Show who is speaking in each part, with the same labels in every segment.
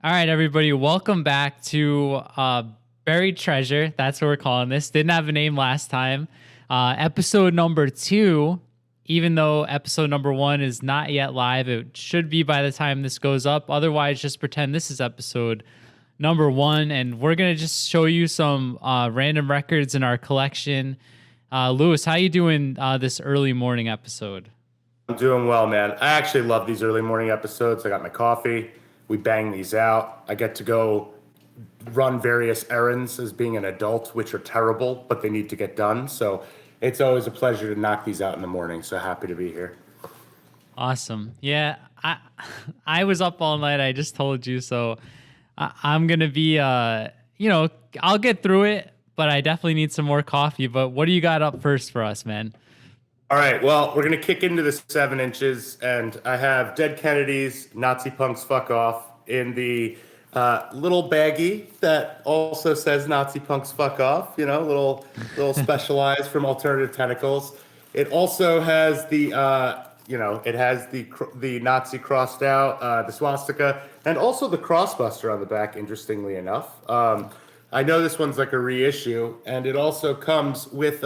Speaker 1: All right, everybody, welcome back to Buried Treasure. That's what we're calling this. Didn't have a name last time. Episode number 2, even though episode number 1 is not yet live, it should be by the time this goes up. Otherwise, just pretend this is episode number 1, and we're going to just show you some random records in our collection. Lewis, how you doing this early morning episode?
Speaker 2: I'm doing well, man. I actually love these early morning episodes. I got my coffee. We bang these out. I get to go run various errands as being an adult, which are terrible, but they need to get done. So it's always a pleasure to knock these out in the morning. So happy to be here.
Speaker 1: Awesome. Yeah, I was up all night. I just told you, so I'm gonna be I'll get through it, but I definitely need some more coffee. But what do you got up first for us, man?
Speaker 2: All right, well, we're going to kick into the 7 inches, and I have Dead Kennedys, Nazi Punks Fuck Off in the little baggie that also says Nazi Punks Fuck Off, little specialized from Alternative Tentacles. It also has the Nazi crossed out, the swastika, and also the crossbuster on the back, interestingly enough. I know this one's like a reissue, and it also comes with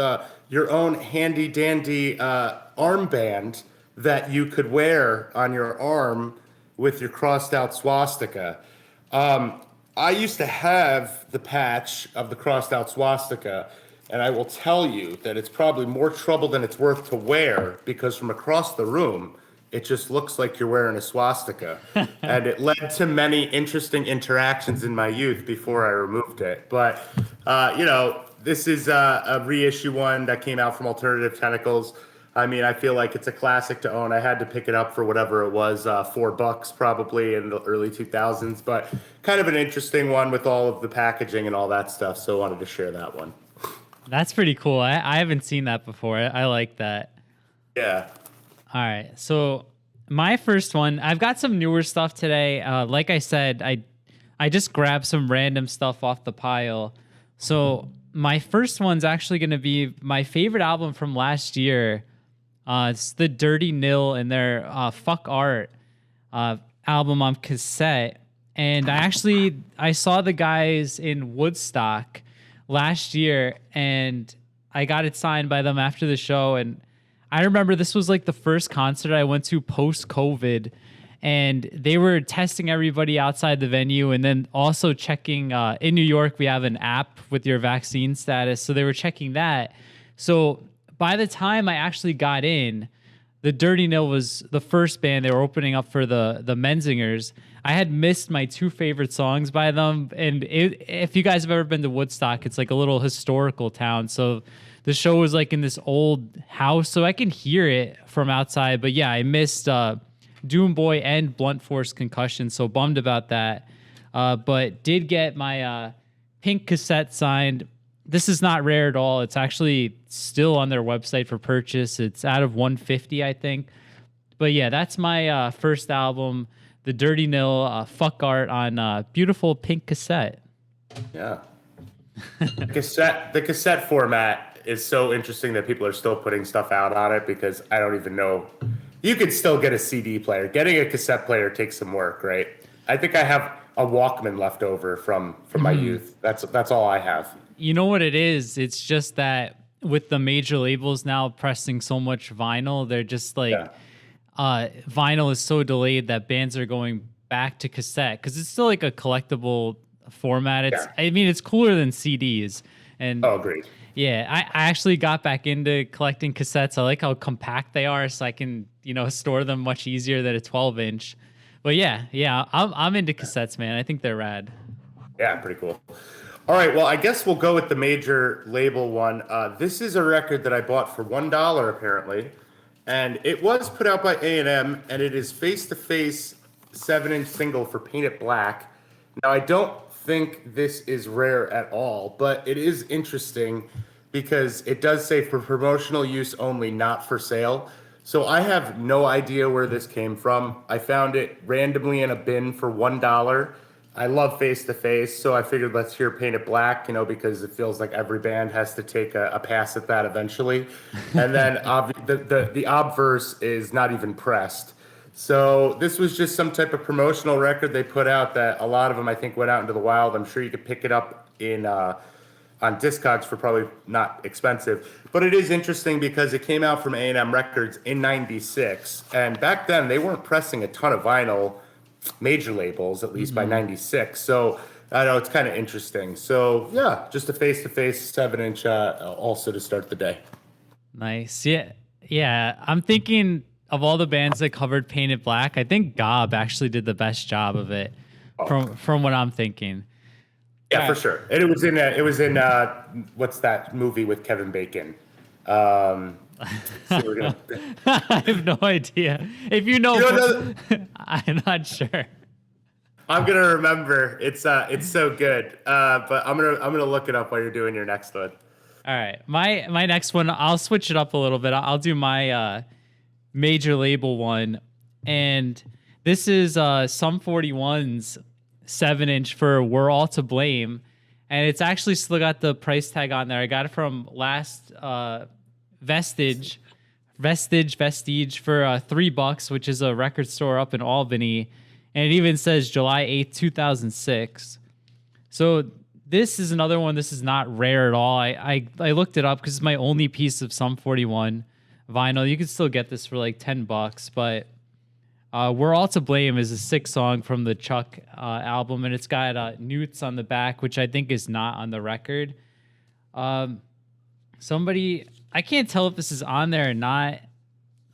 Speaker 2: your own handy dandy armband that you could wear on your arm with your crossed out swastika. I used to have the patch of the crossed out swastika, and I will tell you that it's probably more trouble than it's worth to wear because from across the room, it just looks like you're wearing a swastika. And it led to many interesting interactions in my youth before I removed it. But, this is a reissue one that came out from Alternative Tentacles. I mean, I feel like it's a classic to own. I had to pick it up for whatever it was, $4 probably in the early 2000s. But kind of an interesting one with all of the packaging and all that stuff. So I wanted to share that one.
Speaker 1: That's pretty cool. I haven't seen that before. I like that.
Speaker 2: Yeah.
Speaker 1: All right. So my first one, I've got some newer stuff today. Like I said, I just grabbed some random stuff off the pile. So my first one's actually going to be my favorite album from last year. It's the Dirty Nil and their Fuck Art album on cassette. And I saw the guys in Woodstock last year, and I got it signed by them after the show. And I remember this was like the first concert I went to post-COVID, and they were testing everybody outside the venue and then also checking, in New York, we have an app with your vaccine status. So they were checking that. So by the time I actually got in, the Dirty Nil was the first band. They were opening up for the Menzingers. I had missed my 2 favorite songs by them. And if you guys have ever been to Woodstock, it's like a little historical town. So the show was like in this old house, so I can hear it from outside. But yeah, I missed Doom Boy and Blunt Force Concussion, so bummed about that. But did get my pink cassette signed. This is not rare at all. It's actually still on their website for purchase. It's out of 150, I think. But yeah, that's my first album, The Dirty Nil, Fuck Art on beautiful pink cassette.
Speaker 2: Yeah. The cassette format is so interesting that people are still putting stuff out on it because I don't even know. You could still get a CD player. Getting a cassette player takes some work, right? I think I have a Walkman left over from my youth. That's all I have.
Speaker 1: You know what it is? It's just that with the major labels now pressing so much vinyl, they're just like, vinyl is so delayed that bands are going back to cassette because it's still like a collectible format. I mean, it's cooler than CDs. And
Speaker 2: agreed.
Speaker 1: Yeah, I actually got back into collecting cassettes. I like how compact they are, so I can store them much easier than a 12-inch. But yeah, I'm into cassettes, man. I think they're rad.
Speaker 2: Yeah, pretty cool. All right, well, I guess we'll go with the major label one. This is a record that I bought for $1 apparently, and it was put out by A&M, and it is Face to Face 7-inch single for Paint It Black. Now, I don't think this is rare at all, but it is interesting because it does say for promotional use only, not for sale. So I have no idea where this came from. I found it randomly in a bin for $1. I love Face to Face, so I figured let's hear Paint It Black, because it feels like every band has to take a pass at that eventually. And then the obverse is not even pressed. So this was just some type of promotional record they put out that a lot of them I think went out into the wild. I'm sure you could pick it up in on Discogs for probably not expensive. But it is interesting because it came out from A&M Records in '96, and back then they weren't pressing a ton of vinyl, major labels at least by '96. So I know it's kind of interesting. So yeah, just a face-to-face 7-inch also to start the day.
Speaker 1: Nice. Yeah. Yeah. I'm thinking of all the bands that covered Painted Black, I think Gob actually did the best job of it from what I'm thinking.
Speaker 2: Yeah, for sure. And it was in what's that movie with Kevin Bacon? So we're gonna,
Speaker 1: I have no idea. If you know,
Speaker 2: you don't know,
Speaker 1: I'm not sure.
Speaker 2: I'm gonna remember. It's so good. But I'm gonna look it up while you're doing your next one.
Speaker 1: All right. My next one, I'll switch it up a little bit. I'll do my major label one. And this is Sum 41's 7-inch for We're All to Blame. And it's actually still got the price tag on there. I got it from last Vestige for $3, which is a record store up in Albany. And it even says July 8th, 2006. So this is another one. This is not rare at all. I looked it up because it's my only piece of Sum 41 vinyl. You can still get this for like $10, but We're All to Blame is a 6-song from the Chuck album, and it's got Newts on the back, which I think is not on the record. Somebody, I can't tell if this is on there or not.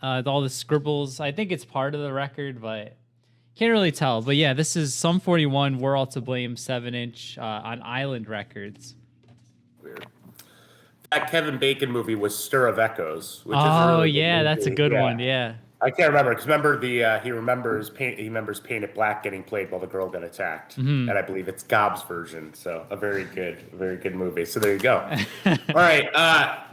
Speaker 1: All the scribbles, I think it's part of the record, but can't really tell. But yeah, this is Sum 41, We're All to Blame 7-inch on Island Records.
Speaker 2: Weird. That Kevin Bacon movie was Stir of Echoes, which is
Speaker 1: really yeah, that's a good one. Yeah.
Speaker 2: I can't remember because remember he remembers Painted Black getting played while the girl got attacked, and I believe it's Gob's version. So a very good movie. So there you go. All right,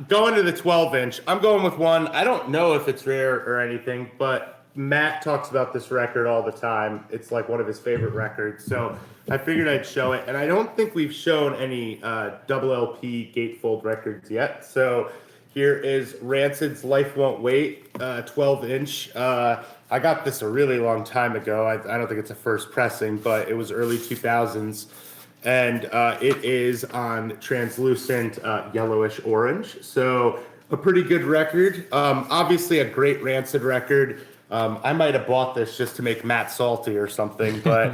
Speaker 2: going to the 12-inch. I'm going with one. I don't know if it's rare or anything, but Matt talks about this record all the time. It's like one of his favorite records. So I figured I'd show it, and I don't think we've shown any double LP gatefold records yet. So here is Rancid's Life Won't Wait, 12-inch. I got this a really long time ago. I don't think it's a first pressing, but it was early 2000s. And it is on translucent yellowish orange. So a pretty good record. Obviously a great Rancid record. I might have bought this just to make Matt salty or something, but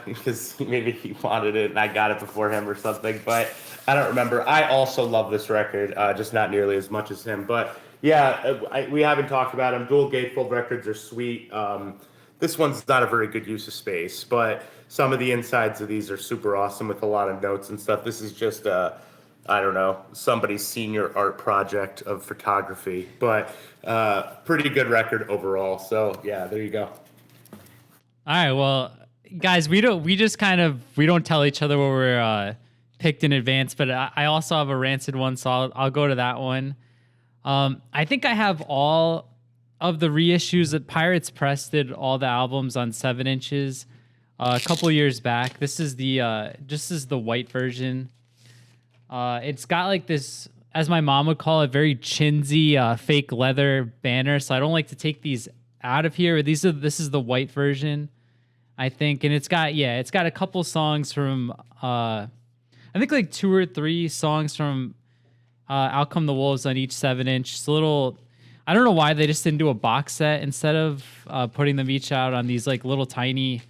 Speaker 2: because maybe he wanted it and I got it before him or something. But I don't remember. I also love this record, just not nearly as much as him. But yeah, we haven't talked about him. Dual gatefold records are sweet. This one's not a very good use of space, but some of the insides of these are super awesome with a lot of notes and stuff. This is just I don't know, somebody's senior art project of photography, but pretty good record overall. So yeah, there you go.
Speaker 1: All right, well, guys, we don't tell each other what we're picked in advance, but I also have a Rancid one, so I'll go to that one. I think I have all of the reissues that Pirates Press did all the albums on 7-inches a couple years back. This is the white version. It's got like this, as my mom would call it, very chinsy fake leather banner. So I don't like to take these out of here. This is the white version, I think, and it's got a couple songs from I think like 2 or 3 songs from Out Come the Wolves on each 7-inch. It's a little, I don't know why they just didn't do a box set instead of putting them each out on these like little tiny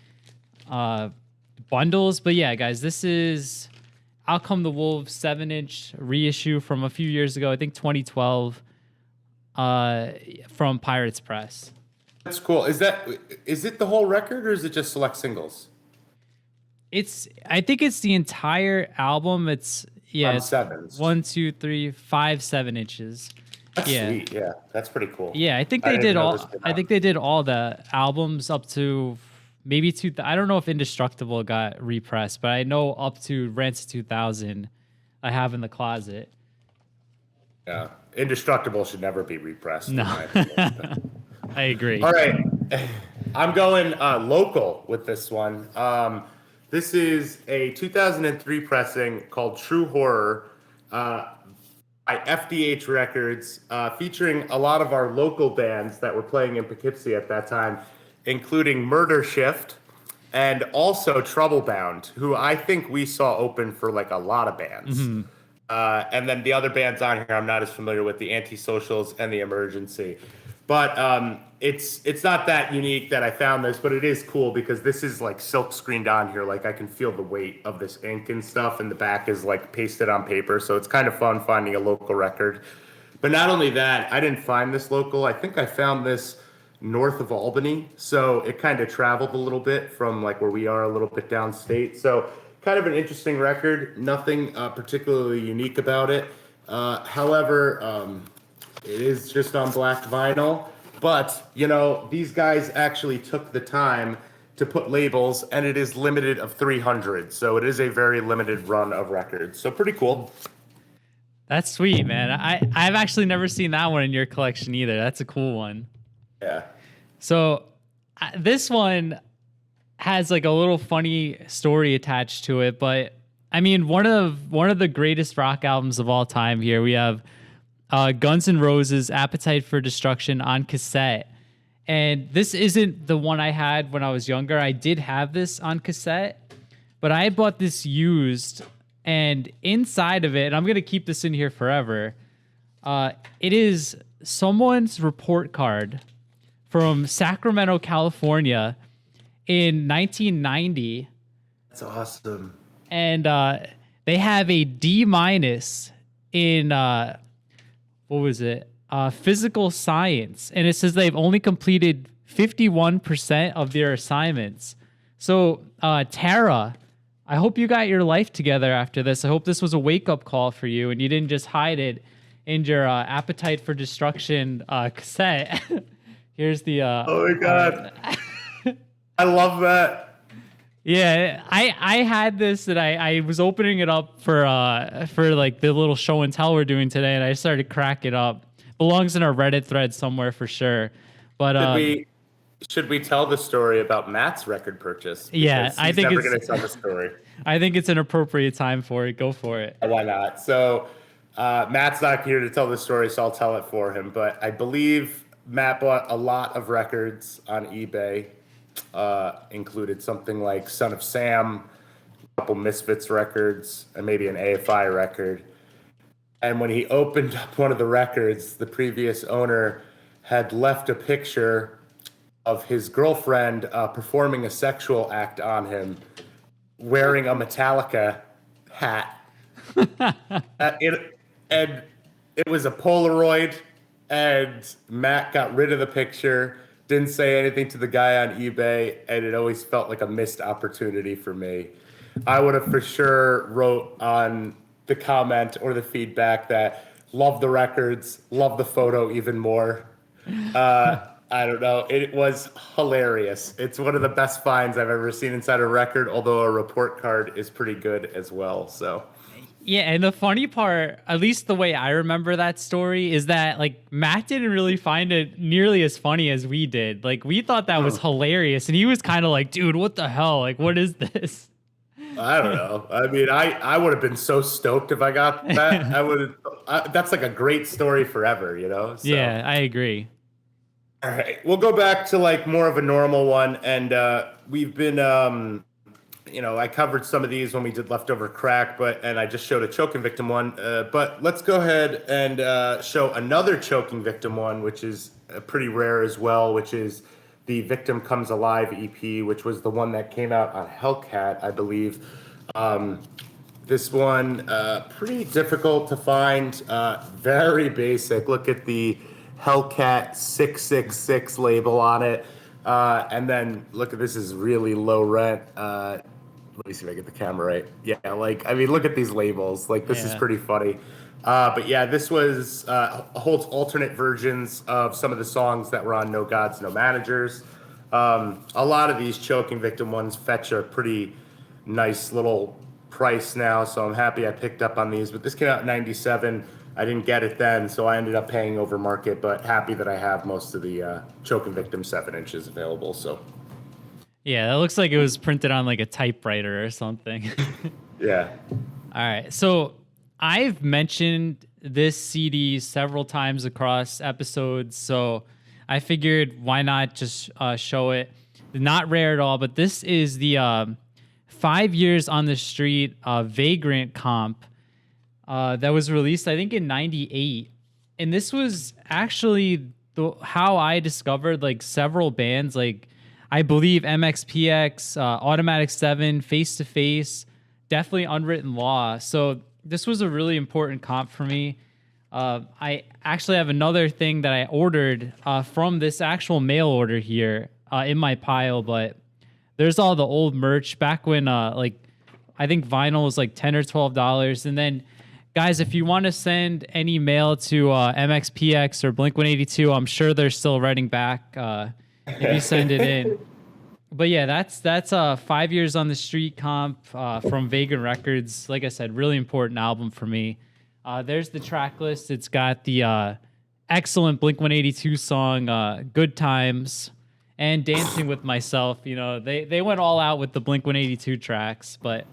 Speaker 1: bundles. But yeah, guys, this is Out Come the Wolves 7-inch reissue from a few years ago, I think 2012, from Pirates Press.
Speaker 2: That's cool. Is it the whole record or is it just select singles?
Speaker 1: I think it's the entire album. It's
Speaker 2: sevens.
Speaker 1: 1, 2, 3, 5 7-inches.
Speaker 2: That's sweet. Yeah, that's pretty cool.
Speaker 1: Yeah, I think they did all. I think they did all the albums up to maybe I don't know if Indestructible got repressed, but I know up to Rancid 2000, I have in the closet.
Speaker 2: Yeah, Indestructible should never be repressed.
Speaker 1: No, I agree.
Speaker 2: All right, I'm going local with this one. This is a 2003 pressing called True Horror. by FDH Records, featuring a lot of our local bands that were playing in Poughkeepsie at that time, including Murder Shift and also Troublebound, who I think we saw open for like a lot of bands. And then the other bands on here I'm not as familiar with, the Antisocials and the Emergency. But it's not that unique that I found this, but it is cool because this is like silk screened on here. Like I can feel the weight of this ink and stuff, and the back is like pasted on paper. So it's kind of fun finding a local record. But not only that, I didn't find this local. I think I found this north of Albany. So it kind of traveled a little bit from like where we are, a little bit downstate. So kind of an interesting record. Nothing particularly unique about it. However, it is just on black vinyl. But, you know, these guys actually took the time to put labels, and it is limited of 300. So it is a very limited run of records. So pretty cool.
Speaker 1: That's sweet, man. I've actually never seen that one in your collection either. That's a cool one.
Speaker 2: Yeah.
Speaker 1: So this one has like a little funny story attached to it, but I mean, one of the greatest rock albums of all time here. We have Guns N' Roses' Appetite for Destruction on cassette. And this isn't the one I had when I was younger. I did have this on cassette, but I bought this used, and inside of it, and I'm going to keep this in here forever, it is someone's report card from Sacramento, California in 1990.
Speaker 2: That's awesome.
Speaker 1: And they have a D- in what was it? Physical science. And it says they've only completed 51% of their assignments. So, Tara, I hope you got your life together after this. I hope this was a wake-up call for you and you didn't just hide it in your Appetite for Destruction cassette. Here's the...
Speaker 2: oh, my God. I love that.
Speaker 1: Yeah, I had this, and I was opening it up for like the little show and tell we're doing today, and I started cracking up. Belongs in our Reddit thread somewhere for sure. But
Speaker 2: should we tell the story about Matt's record purchase?
Speaker 1: Yeah, I think
Speaker 2: never going to tell the story.
Speaker 1: I think it's an appropriate time for it. Go for it.
Speaker 2: Why not? So Matt's not here to tell the story, so I'll tell it for him. But I believe Matt bought a lot of records on eBay. Included something like Son of Sam, a couple Misfits records, and maybe an AFI record. And when he opened up one of the records, the previous owner had left a picture of his girlfriend performing a sexual act on him, wearing a Metallica hat. And it was a Polaroid, and Matt got rid of the picture. Didn't say anything to the guy on eBay, and it always felt like a missed opportunity for me. I would have for sure wrote on the comment or the feedback that love the records, love the photo even more. I don't know. It was hilarious. It's one of the best finds I've ever seen inside a record, although a report card is pretty good as well. So.
Speaker 1: Yeah, and the funny part, at least the way I remember that story, is that like Matt didn't really find it nearly as funny as we did. Like we thought that was hilarious, and he was kind of like, "Dude, what the hell? Like, what is this?"
Speaker 2: I don't know. I mean, I would have been so stoked if I got that. That's like a great story forever, you know? So.
Speaker 1: Yeah, I agree.
Speaker 2: All right, we'll go back to like more of a normal one, and we've been, I covered some of these when we did Leftover Crack, and I just showed a choking victim one. But let's go ahead and show another choking victim one, which is pretty rare as well, which is the Victim Comes Alive EP, which was the one that came out on Hellcat, I believe. This one, pretty difficult to find, very basic. Look at the Hellcat 666 label on it. And then look at this is really low rent. Let me see if I get the camera right. Yeah, look at these labels. Like, this is pretty funny. But yeah, this was holds alternate versions of some of the songs that were on No Gods, No Managers. A lot of these choking victim ones fetch a pretty nice little price now, so I'm happy I picked up on these. But this came out in 97. I didn't get it then, so I ended up paying over market, but happy that I have most of the choking victim 7 inches available. So
Speaker 1: yeah, that looks like it was printed on like a typewriter or something.
Speaker 2: Yeah.
Speaker 1: All right, so I've mentioned this CD several times across episodes, so I figured why not just show it. Not rare at all, but this is the 5 years on the street Vagrant comp that was released, I think, in '98, and this was actually how I discovered like several bands, like I believe MXPX, Automatic 7, Face to Face, definitely Unwritten Law. So this was a really important comp for me. I actually have another thing that I ordered from this actual mail order here in my pile, but there's all the old merch back when like I think vinyl was like $10 or $12. And then guys, if you want to send any mail to MXPX or Blink-182, I'm sure they're still writing back if you send it in. But yeah, that's 5 years on the street comp from Vagrant Records. Like I said, really important album for me. There's the track list. It's got the excellent Blink-182 song, Good Times, and Dancing with Myself. You know, they went all out with the Blink-182 tracks, but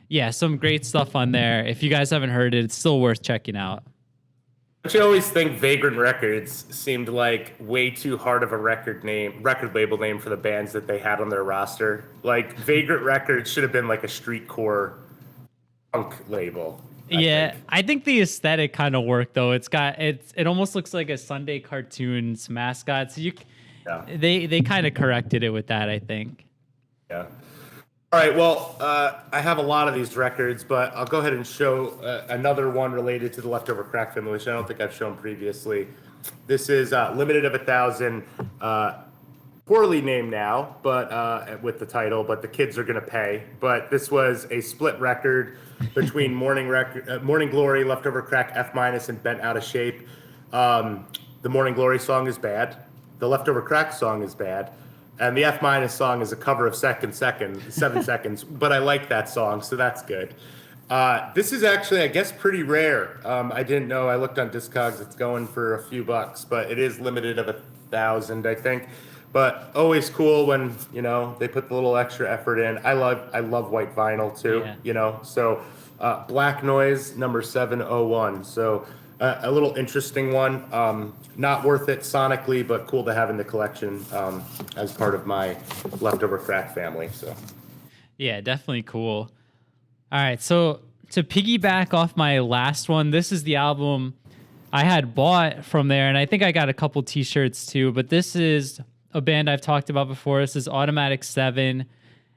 Speaker 1: yeah, some great stuff on there. If you guys haven't heard it, it's still worth checking out.
Speaker 2: Don't you always think Vagrant Records seemed like way too hard of a record label name for the bands that they had on their roster? Like Vagrant Records should have been like a streetcore punk label.
Speaker 1: I think the aesthetic kind of worked though. It almost looks like a Sunday cartoons mascot. So they kind of corrected it with that, I think.
Speaker 2: Yeah. All right, well, I have a lot of these records, but I'll go ahead and show another one related to the Leftover Crack family, which I don't think I've shown previously. This is Limited of 1,000, poorly named now, but with the title, but the kids are going to pay. But this was a split record between Morning Glory, Leftover Crack F-, and Bent Out of Shape. The Morning Glory song is bad. The Leftover Crack song is bad. And the F- song is a cover of 7 Seconds, but I like that song, so that's good. This is actually, I guess, pretty rare. I didn't know. I looked on Discogs. It's going for a few bucks, but it is limited of 1,000, I think. But always cool when, you know, they put the little extra effort in. I love white vinyl too, you know. So Black Noise, number 701. So a little interesting one. Not worth it sonically, but cool to have in the collection as part of my Leftover Crack family. So,
Speaker 1: yeah, definitely cool. All right, so to piggyback off my last one, this is the album I had bought from there, and I think I got a couple T-shirts too. But this is a band I've talked about before. This is Automatic 7,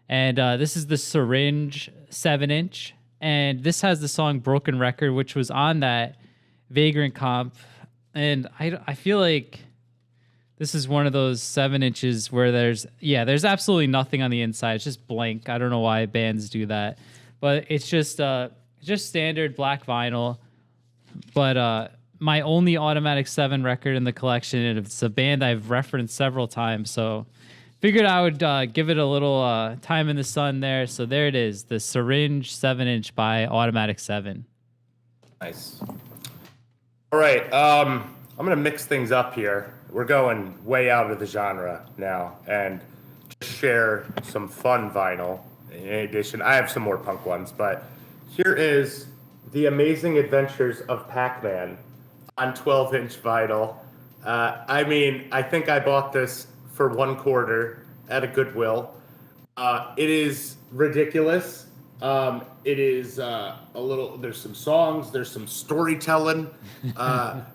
Speaker 1: and this is the Syringe 7-inch, and this has the song Broken Record, which was on that Vagrant comp. And I feel like this is one of those 7 inches where there's absolutely nothing on the inside. It's just blank. I don't know why bands do that, but it's just standard black vinyl. But my only Automatic 7 record in the collection, and it's a band I've referenced several times, so figured I would give it a little time in the sun there. So there it is, the Syringe 7-inch by Automatic 7.
Speaker 2: Nice. All right, I'm going to mix things up here. We're going way out of the genre now and just share some fun vinyl. In addition, I have some more punk ones, but here is The Amazing Adventures of Pac-Man on 12-inch vinyl. I mean, I think I bought this for $1 at a Goodwill. It is ridiculous. It is a little, there's some songs, there's some storytelling.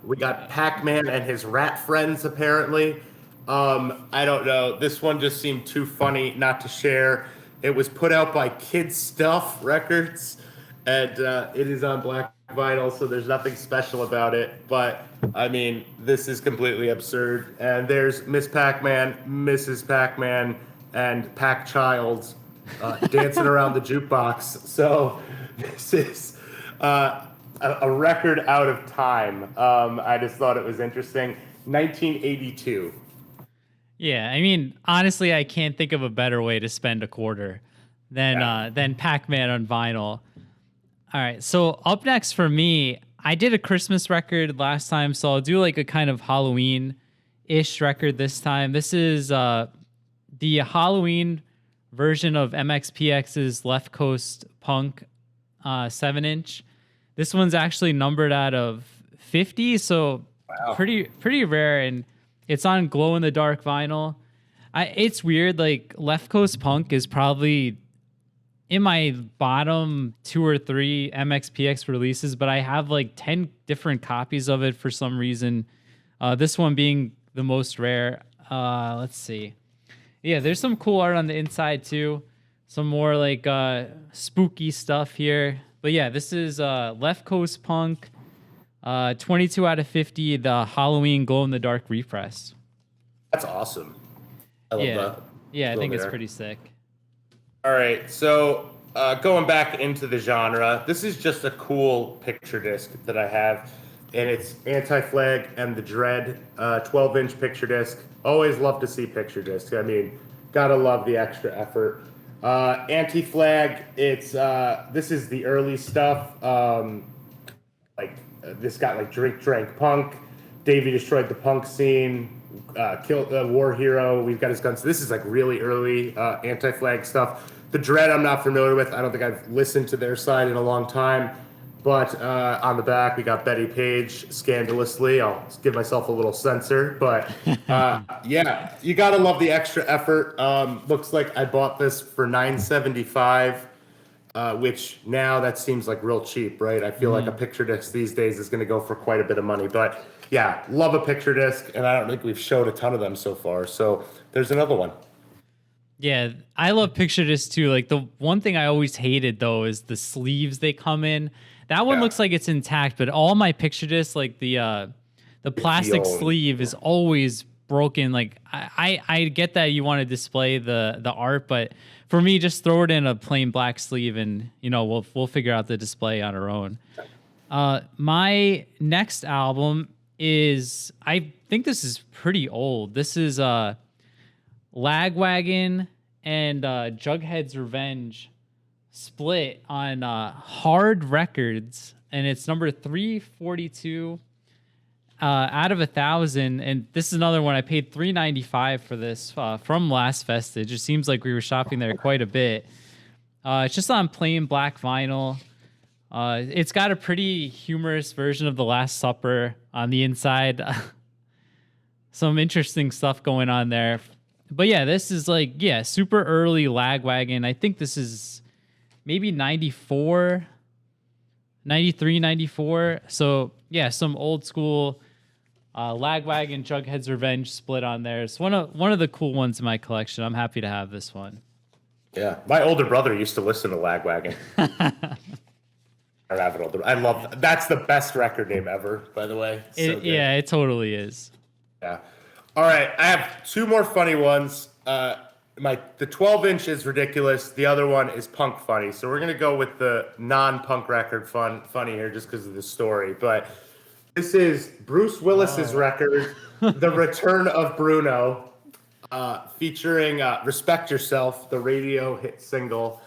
Speaker 2: We got Pac-Man and his rat friends, apparently. I don't know. This one just seemed too funny not to share. It was put out by Kid Stuff Records, and it is on black vinyl, so there's nothing special about it. But, I mean, this is completely absurd. And there's Miss Pac-Man, Mrs. Pac-Man, and Pac-Child dancing around the jukebox. So this is a record out of time. I just thought it was interesting. 1982.
Speaker 1: Yeah, I mean, honestly, I can't think of a better way to spend $1 than Pac-Man on vinyl. All right, so up next for me, I did a Christmas record last time, so I'll do like a kind of Halloween-ish record this time. This is the Halloween version of MXPX's Left Coast Punk 7-inch. This one's actually numbered out of 50, so
Speaker 2: Wow.
Speaker 1: pretty rare, and it's on glow in the dark vinyl. It's weird. Like Left Coast Punk is probably in my bottom 2 or 3 MXPX releases, but I have like 10 different copies of it for some reason. This one being the most rare. Let's see. Yeah, there's some cool art on the inside too. Some more like spooky stuff here. But yeah, this is Left Coast Punk, 22 out of 50, the Halloween glow in the dark repress.
Speaker 2: That's awesome. I love that.
Speaker 1: Yeah, I think it's
Speaker 2: there.
Speaker 1: pretty sick.
Speaker 2: All right, so going back into the genre, this is just a cool picture disc that I have, and it's Anti-Flag and the Dread 12-inch picture disc. Always love to see picture discs. I mean, gotta love the extra effort. Anti-Flag, it's this is the early stuff. This got like Drink Drank Punk, Davey Destroyed the Punk Scene, Killed War Hero. We've got his guns. So this is like really early Anti-Flag stuff. The Dread I'm not familiar with. I don't think I've listened to their side in a long time. But on the back we got Betty Page, Scandalously. I'll give myself a little censor, but yeah, you gotta love the extra effort. Looks like I bought this for $9.75. Which now that seems like real cheap, right? I feel like a picture disc these days is going to go for quite a bit of money. But yeah, love a picture disc, and I don't think we've showed a ton of them so far. So there's another one.
Speaker 1: Yeah, I love picture discs too. Like the one thing I always hated though is the sleeves they come in. That one looks like it's intact, but all my picture discs, like the plastic sleeve is always broken. Like I get that you want to display the art, but for me, just throw it in a plain black sleeve, and we'll figure out the display on our own. My next album is, I think this is pretty old. This is Lagwagon and Jughead's Revenge split on Hard Records, and it's number 342 out of 1,000. And this is another one. I paid $3.95 for this from Last Vestige. It seems like we were shopping there quite a bit. It's just on plain black vinyl. It's got a pretty humorous version of The Last Supper on the inside. Some interesting stuff going on there. But yeah, this is like, super early Lagwagon. I think this is maybe 94, 93, 94. So yeah, some old school Lagwagon, Jughead's Revenge split on there. It's one of the cool ones in my collection. I'm happy to have this one.
Speaker 2: Yeah, my older brother used to listen to Lagwagon. I have an older. I love that's the best record name ever, by the way.
Speaker 1: Yeah, it totally is.
Speaker 2: Yeah. All right, I have two more funny ones. The 12-inch is ridiculous. The other one is punk funny. So we're gonna go with the non-punk record funny here, just because of the story. But this is Bruce Willis's record, "The Return of Bruno," featuring "Respect Yourself," the radio hit single.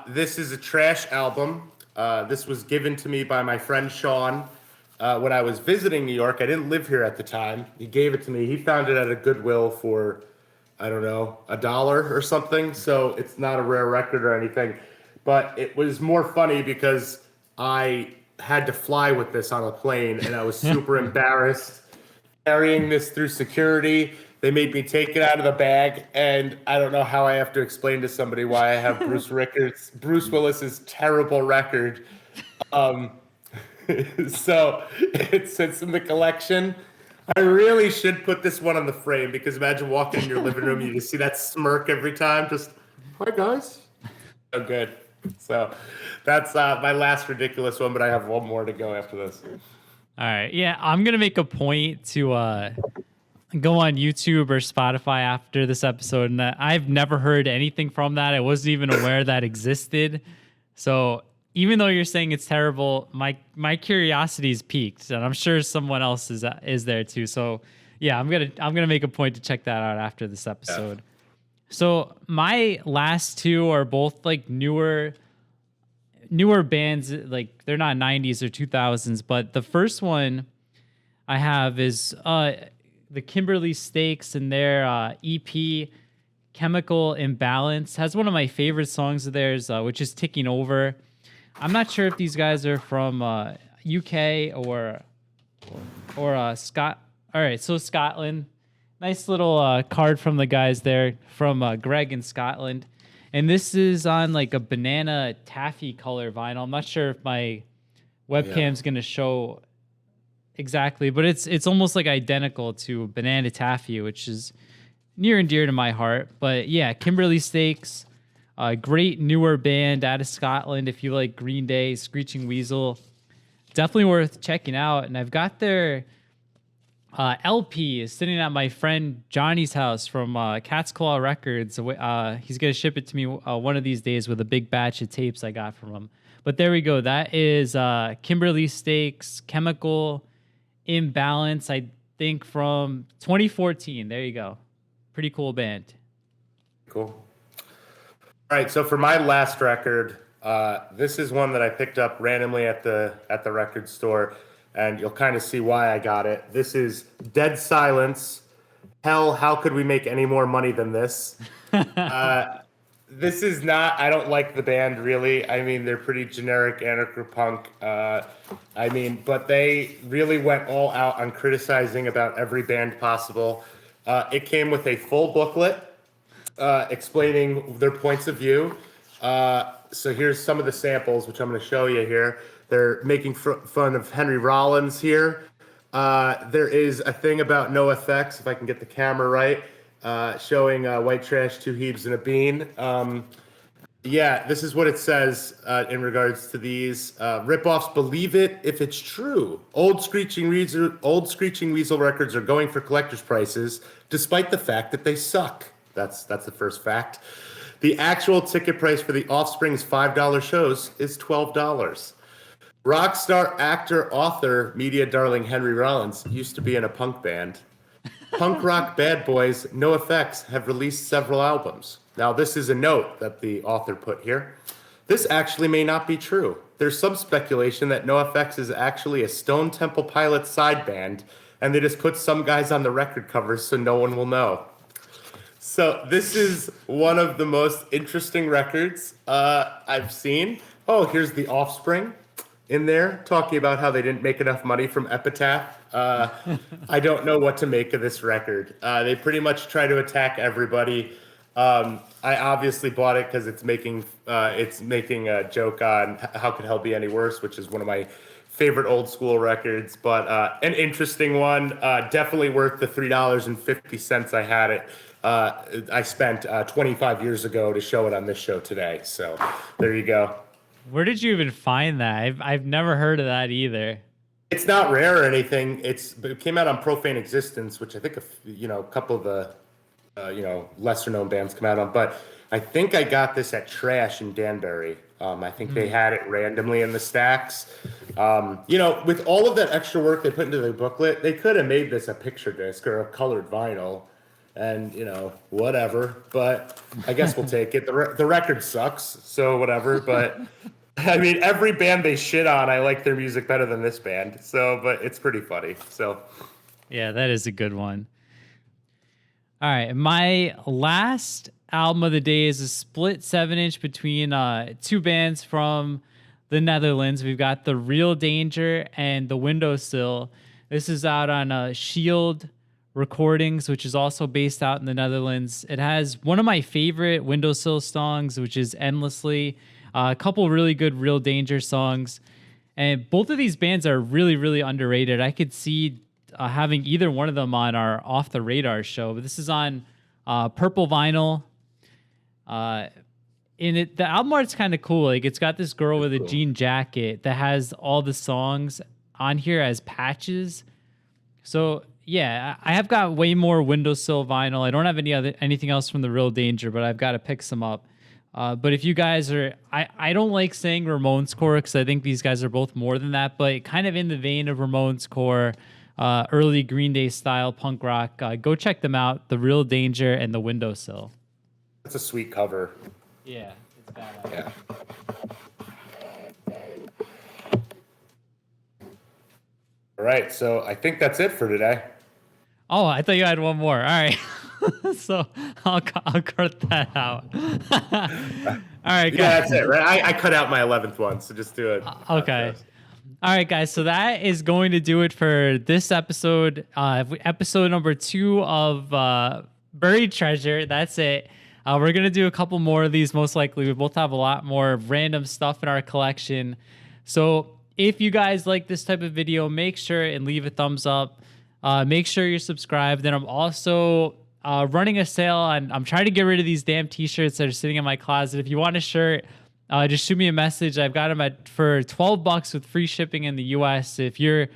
Speaker 2: This is a trash album. This was given to me by my friend Sean when I was visiting New York. I didn't live here at the time. He gave it to me. He found it at a Goodwill for, I don't know, $1 or something. So it's not a rare record or anything. But it was more funny because I had to fly with this on a plane, and I was super embarrassed carrying this through security. They made me take it out of the bag, and I don't know how I have to explain to somebody why I have Bruce Willis's terrible record. So it sits in the collection. I really should put this one on the frame, because imagine walking in your living room, you just see that smirk every time. Just, hi guys. So good. So that's my last ridiculous one, but I have one more to go after this.
Speaker 1: All right. Yeah, I'm going to make a point to go on YouTube or Spotify after this episode. And I've never heard anything from that. I wasn't even aware that existed. So even though you're saying it's terrible, my curiosity is piqued, and I'm sure someone else is there too. So yeah, I'm gonna make a point to check that out after this episode. Yeah. So my last two are both like newer bands. Like they're not 90s or 2000s, but the first one I have is the Kimberly Stakes and their EP Chemical Imbalance. Has one of my favorite songs of theirs, which is Ticking Over. I'm not sure if these guys are from UK or or Scott. All right, so Scotland. Nice little card from the guys there from Greg in Scotland. And this is on like a banana taffy color vinyl. I'm not sure if my webcam's going to show exactly, but it's almost like identical to banana taffy, which is near and dear to my heart. But yeah, Kimberly Stakes, a great newer band out of Scotland. If you like Green Day, Screeching Weasel, definitely worth checking out. And I've got their LP is sitting at my friend Johnny's house from Cat's Claw Records. He's going to ship it to me one of these days with a big batch of tapes I got from him. But there we go. That is Kimberly Stakes, Chemical Imbalance, I think from 2014. There you go. Pretty cool band.
Speaker 2: Cool. All right, so for my last record, this is one that I picked up randomly at the record store, and you'll kind of see why I got it. This is Dead Silence. Hell, how could we make any more money than this? This is not, I don't like the band really. I mean, they're pretty generic anarcho-punk. But they really went all out on criticizing about every band possible. It came with a full booklet explaining their points of view. So here's some of the samples, which I'm going to show you here. They're making fun of Henry Rollins here. There is a thing about NoFX, if I can get the camera right, showing white trash, two heaves, and a bean. This is what it says in regards to these. Ripoffs believe it if it's true. Old Screeching Weasel records are going for collector's prices, despite the fact that they suck. That's the first fact. The actual ticket price for the Offspring's $5 shows is $12. Rock star, actor, author, media darling Henry Rollins used to be in a punk band. Punk rock bad boys, NoFX, have released several albums. Now, this is a note that the author put here. This actually may not be true. There's some speculation that NoFX is actually a Stone Temple Pilots side band, and they just put some guys on the record covers so no one will know. So this is one of the most interesting records I've seen. Oh, here's the Offspring in there talking about how they didn't make enough money from Epitaph. I don't know what to make of this record. They pretty much try to attack everybody. I obviously bought it because it's making a joke on How Could Hell Be Any Worse, which is one of my favorite old school records, but an interesting one. Definitely worth the $3.50 I had it. I spent 25 years ago to show it on this show today. So there you go.
Speaker 1: Where did you even find that? I've never heard of that either.
Speaker 2: It's not rare or anything. It came out on Profane Existence, which I think a couple of the lesser known bands come out on. But I think I got this at Trash in Danbury. I think they had it randomly in the stacks. With all of that extra work they put into the booklet, they could have made this a picture disc or a colored vinyl. And, whatever. But I guess we'll take it. The record sucks, so whatever. But, I mean, every band they shit on, I like their music better than this band. So, but it's pretty funny. So,
Speaker 1: yeah, that is a good one. All right. My last album of the day is a split 7-inch between two bands from the Netherlands. We've got The Real Danger and The Windowsill. This is out on Shield Recordings, which is also based out in the Netherlands. It has one of my favorite Windowsill songs, which is Endlessly. A couple really good Real Danger songs. And both of these bands are really, really underrated. I could see having either one of them on our Off the Radar show, but this is on purple vinyl. The album art's kind of cool. Like, it's got this girl with a jean jacket that has all the songs on here as patches. So yeah, I have got way more Windowsill vinyl. I don't have anything else from The Real Danger, but I've got to pick some up. But if you guys are, I don't like saying Ramones core because I think these guys are both more than that, but kind of in the vein of Ramones core, early Green Day style punk rock. Go check them out, The Real Danger and The Windowsill.
Speaker 2: That's a sweet cover.
Speaker 1: Yeah, it's badass.
Speaker 2: Yeah. All right, so I think that's it for today.
Speaker 1: Oh, I thought you had one more. All right. So I'll cut that out. All right, guys.
Speaker 2: Yeah, that's it, right? I cut out my 11th one, so just do it.
Speaker 1: Okay. All right, guys. So that is going to do it for this episode, episode number 2 of Buried Treasure. That's it. We're going to do a couple more of these, most likely. We both have a lot more random stuff in our collection. So if you guys like this type of video, make sure and leave a thumbs up. Make sure you're subscribed. And I'm also running a sale. I'm trying to get rid of these damn t-shirts that are sitting in my closet. If you want a shirt, just shoot me a message. I've got them for $12 with free shipping in the US. If you're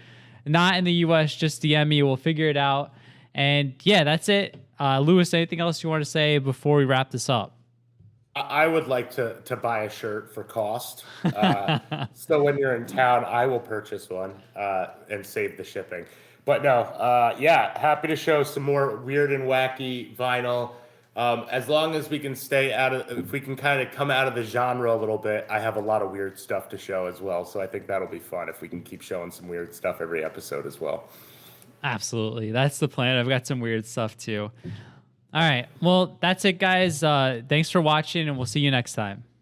Speaker 1: not in the US, just DM me. We'll figure it out. And yeah, that's it. Lewis, anything else you want to say before we wrap this up?
Speaker 2: I would like to buy a shirt for cost. So when you're in town, I will purchase one and save the shipping. But no, yeah, happy to show some more weird and wacky vinyl. As long as we can stay out of, if we can kind of come out of the genre a little bit, I have a lot of weird stuff to show as well. So I think that'll be fun if we can keep showing some weird stuff every episode as well.
Speaker 1: Absolutely. That's the plan. I've got some weird stuff too. All right. Well, that's it, guys. Thanks for watching, and we'll see you next time.